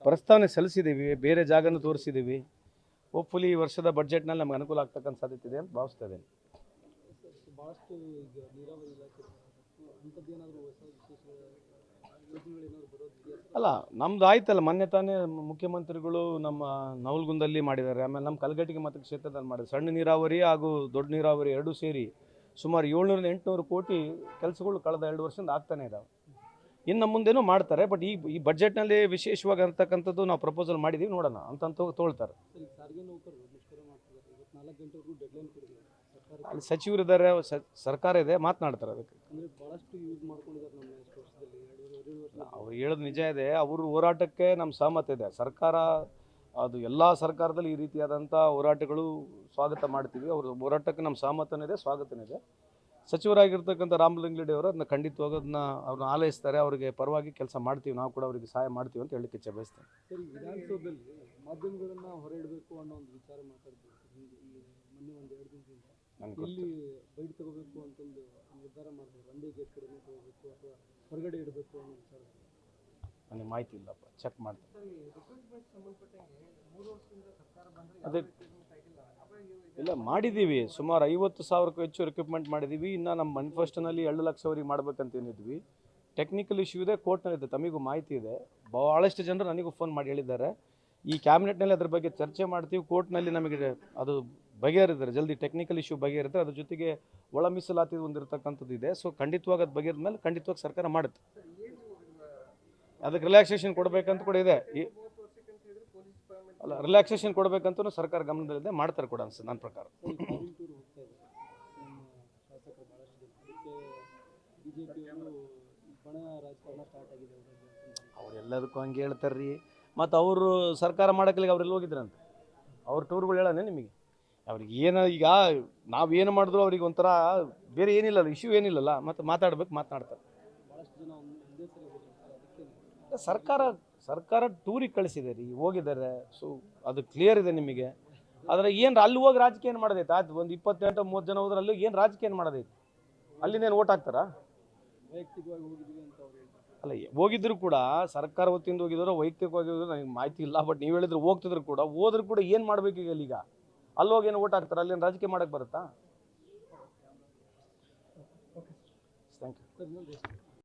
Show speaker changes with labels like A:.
A: ಪ್ರಸ್ತಾವನೆ ಸಲ್ಲಿಸಿದ್ದೀವಿ, ಬೇರೆ ಜಾಗನೂ ತೋರಿಸಿದ್ದೀವಿ. ಹೋಪ್ಫುಲಿ ಈ ವರ್ಷದ ಬಡ್ಜೆಟ್ನಲ್ಲಿ ನಮಗೆ ಅನುಕೂಲ ಆಗ್ತಕ್ಕಂಥ ಸಾಧ್ಯತೆ ಇದೆ ಅಂತ ಭಾವಿಸ್ತಾ ಇದ್ದೇನೆ.
B: ಭಾಳಷ್ಟು ಈಗ ನೀರಾವರಿ ಇಲಾಖೆ ಅಂಥದ್ದೇನಾದರೂ ಹೊಸ ವಿಶೇಷ ಯೋಜನೆಗಳೇನಾದ್ರು ಬರೋದಿದೆಯಾ?
A: ಅಲ್ಲ, ನಮ್ದು ಆಯ್ತಲ್ಲ, ಮೊನ್ನೆ ತಾನೇ ಮುಖ್ಯಮಂತ್ರಿಗಳು ನಮ್ಮ ನವಲಗುಂದಲ್ಲಿ ಮಾಡಿದ್ದಾರೆ, ಆಮೇಲೆ ನಮ್ಮ ಕಲಘಟಗಿ ಮತಕ್ಷೇತ್ರದಲ್ಲಿ ಮಾಡಿದ್ದಾರೆ. ಸಣ್ಣ ನೀರಾವರಿ ಹಾಗೂ ದೊಡ್ಡ ನೀರಾವರಿ ಎರಡೂ ಸೇರಿ ಸುಮಾರು 700-800 ಕೋಟಿ ಕೆಲಸಗಳು ಕಳೆದ 2 ವರ್ಷದಿಂದ ಆಗ್ತಾನೆ ಇದ್ದಾವೆ. ಇನ್ನು ಮುಂದೇನೂ ಮಾಡ್ತಾರೆ. ಬಟ್ ಈ ಬಡ್ಜೆಟ್ನಲ್ಲಿ ವಿಶೇಷವಾಗಿ ಅಂತಕ್ಕಂಥದ್ದು ನಾವು ಪ್ರಪೋಸಲ್ ಮಾಡಿದ್ದೀವಿ, ನೋಡೋಣ ಅಂತ ತೊಗೊಳ್ತಾರೆ.
B: ಸಾರಿಗೆ ನೌಕರರು ಮುಷ್ಕರ ಮಾಡ್ತಿದ್ದಾರೆ, 24 ಗಂಟೆವರೆಗೂ ಡೆಡ್ಲೈನ್ ಕೊಟ್ಟಿದ್ದಾರೆ ಸರ್ಕಾರ.
A: ಅಲ್ಲಿ ಸಚಿವರಿದ್ದಾರೆ, ಸರ್ಕಾರ ಇದೆ, ಮಾತನಾಡ್ತಾರೆ. ಅದಕ್ಕೆ
B: ಅಂದರೆ ಭಾಳಷ್ಟು ಯೂಸ್ ಮಾಡ್ಕೊಂಡಿದ್ದಾರೆ ನಮ್ಮ ಎಷ್ಟು ವರ್ಷದಲ್ಲಿ 2.5 ವರ್ಷ.
A: ಅವ್ರು ಹೇಳೋದು ನಿಜ ಇದೆ. ಅವ್ರ ಹೋರಾಟಕ್ಕೆ ನಮ್ಮ ಸಹಮತ ಇದೆ. ಸರ್ಕಾರ ಅದು ಎಲ್ಲ ಸರ್ಕಾರದಲ್ಲಿ ಈ ರೀತಿಯಾದಂಥ ಹೋರಾಟಗಳು ಸ್ವಾಗತ ಮಾಡ್ತೀವಿ. ಅವ್ರ ಹೋರಾಟಕ್ಕೆ ನಮ್ಮ ಸಹಮತನಿದೆ, ಸ್ವಾಗತನಿದೆ. ಸಚಿವರಾಗಿರ್ತಕ್ಕಂಥ ರಾಮಲಿಂಗಾರೆಡ್ಡಿ ಅವರು ಅದನ್ನ ಖಂಡಿತವಾಗಿ ಅವ್ರನ್ನ ಆಲೈಸ್ತಾರೆ. ಅವರಿಗೆ ಪರವಾಗಿ ಕೆಲಸ ಮಾಡ್ತೀವಿ, ನಾವು ಕೂಡ ಅವರಿಗೆ ಸಹಾಯ ಮಾಡ್ತೀವಿ ಅಂತ ಹೇಳಲಿಕ್ಕೆ ಇಚ್ಛೆ ಬಯಸ್ತೇನೆ.
B: ಸರಿ, ವಿಧಾನಸೌಧದಲ್ಲಿ ಮಾಧ್ಯಮಗಳನ್ನು ಹೊರ ಇಡಬೇಕು ಅನ್ನೋ ಒಂದು ವಿಚಾರ ಮಾತಾಡ್ತೀವಿ ಮೊನ್ನೆ ಒಂದು 2 ದಿನದಿಂದ. ಇಲ್ಲಿ ಬೈಟ್ ತಗೋಬೇಕು ಅಂತಂದು ನಿರ್ಧಾರ ಮಾಡಿದ್ರು. ಒಂದೇ ಗೇಟ್ ಕಡೆನೇ ತಗೋಬೇಕು ಅಥವಾ ಹೊರಗಡೆ ಇಡಬೇಕು ಅನ್ನೋ ವಿಚಾರ.
A: ನನಗೆ ಮಾಹಿತಿ ಇಲ್ಲಪ್ಪ, ಚೆಕ್ ಮಾಡ್ತೀನಿ. ಅದೇ ಇಲ್ಲ, ಮಾಡಿದ್ದೀವಿ. ಸುಮಾರು 50,000ಕ್ಕೂ ಹೆಚ್ಚು ರಿಕ್ರೂಟ್ಮೆಂಟ್ ಮಾಡಿದ್ದೀವಿ. ಇನ್ನು ನಮ್ಮ ಮ್ಯಾನಿಫೆಸ್ಟೋನಲ್ಲಿ 2 ಲಕ್ಷವರೆಗೆ ಮಾಡ್ಬೇಕಂತ ಏನಿದ್ವಿ. ಟೆಕ್ನಿಕಲ್ ಇಶ್ಯೂ ಇದೆ, ಕೋರ್ಟ್ನಲ್ಲಿದೆ, ತಮಗೂ ಮಾಹಿತಿ ಇದೆ. ಭಾಳಷ್ಟು ಜನರು ನನಗೂ ಫೋನ್ ಮಾಡಿ ಹೇಳಿದ್ದಾರೆ. ಈ ಕ್ಯಾಬಿನೆಟ್ನಲ್ಲಿ ಅದ್ರ ಬಗ್ಗೆ ಚರ್ಚೆ ಮಾಡ್ತೀವಿ. ಕೋರ್ಟ್ನಲ್ಲಿ ನಮಗೆ ಅದು ಬಗೆಹರಿದ್ದಾರೆ, ಜಲ್ದಿ ಟೆಕ್ನಿಕಲ್ ಇಶ್ಯೂ ಬಗೆಹರಿದ್ರೆ ಅದ್ರ ಜೊತೆಗೆ ಒಳ ಮೀಸಲಾತಿ ಒಂದಿರತಕ್ಕಂಥದ್ದು ಇದೆ. ಸೊ ಖಂಡಿತವಾಗಿ ಅದು ಬಗೆಹರಿದ ಮೇಲೆ ಖಂಡಿತವಾಗಿ ಸರ್ಕಾರ ಮಾಡುತ್ತೆ. ಅದಕ್ಕೆ ರಿಲ್ಯಾಕ್ಸೇಷನ್ ಕೊಡಬೇಕಂತ ಕೂಡ ಇದೆ. ಅಲ್ಲ, ರಿಲ್ಯಾಕ್ಸೇಷನ್ ಕೊಡಬೇಕಂತೂ ಸರ್ಕಾರ ಗಮನದಲ್ಲಿದೆ, ಮಾಡ್ತಾರೆ ಕೂಡ ಅನ್ಸುತ್ತೆ ನನ್ನ ಪ್ರಕಾರ. ಅವರೆಲ್ಲದಕ್ಕೂ ಹಂಗೆ ಹೇಳ್ತಾರ್ರಿ. ಮತ್ತು ಅವರು ಸರ್ಕಾರ ಮಾಡೋಕ್ಕಲಿಗೆ ಅವರೆಲ್ಲ ಹೋಗಿದ್ರಂತ. ಅವ್ರ ಟೂರ್ಗಳು ಹೇಳೋಣ ನಿಮಗೆ. ಅವ್ರಿಗೆ ಏನು, ಈಗ ನಾವೇನು ಮಾಡಿದ್ರು ಅವ್ರಿಗೆ ಒಂಥರ ಬೇರೆ ಏನಿಲ್ಲಲ್ಲ, ಇಶ್ಯೂ ಏನಿಲ್ಲಲ್ಲ, ಮತ್ತು ಮಾತನಾಡ್ತಾರೆ. ಸರ್ಕಾರ ಟೂರಿಗೆ ಕಳಿಸಿದೆ ರೀ, ಹೋಗಿದ್ದಾರೆ. ಸೊ ಅದು ಕ್ಲಿಯರ್ ಇದೆ ನಿಮಗೆ. ಆದರೆ ಏನು ಅಲ್ಲಿ ಹೋಗಿ ರಾಜಕೀಯ ಏನು ಮಾಡೋದೈತೆ? ಆಯ್ತು, ಒಂದು 28-30 ಜನ ಹೋದ್ರೆ ಅಲ್ಲಿ ಏನು ರಾಜಕೀಯ ಏನು ಮಾಡೋದೈತೆ? ಅಲ್ಲಿಂದೇನು ಓಟ್ ಹಾಕ್ತಾರಾ?
B: ವೈಯಕ್ತಿಕವಾಗಿ ಹೋಗಿದ್ವಿ ಅಂತ ಅವ್ರು ಹೇಳ್ತಾರೆ.
A: ಅಲ್ಲ, ಹೋಗಿದ್ರು ಕೂಡ ಸರ್ಕಾರ ವತಿಯಿಂದ ಹೋಗಿದ್ರು, ವೈಯಕ್ತಿಕವಾಗಿ ಹೋಗಿದ್ರು, ನನಗೆ ಮಾಹಿತಿ ಇಲ್ಲ. ಬಟ್ ನೀವು ಹೇಳಿದ್ರು ಹೋಗ್ತಿದ್ರು ಕೂಡ, ಹೋದ್ರು ಕೂಡ ಏನು ಮಾಡಬೇಕು ಈಗ? ಅಲ್ಲಿ ಹೋಗಿ ಏನು ಓಟ್ ಹಾಕ್ತಾರೆ? ಅಲ್ಲೇನು ರಾಜಕೀಯ ಮಾಡೋಕ್ಕೆ ಬರುತ್ತಾ? Thank you.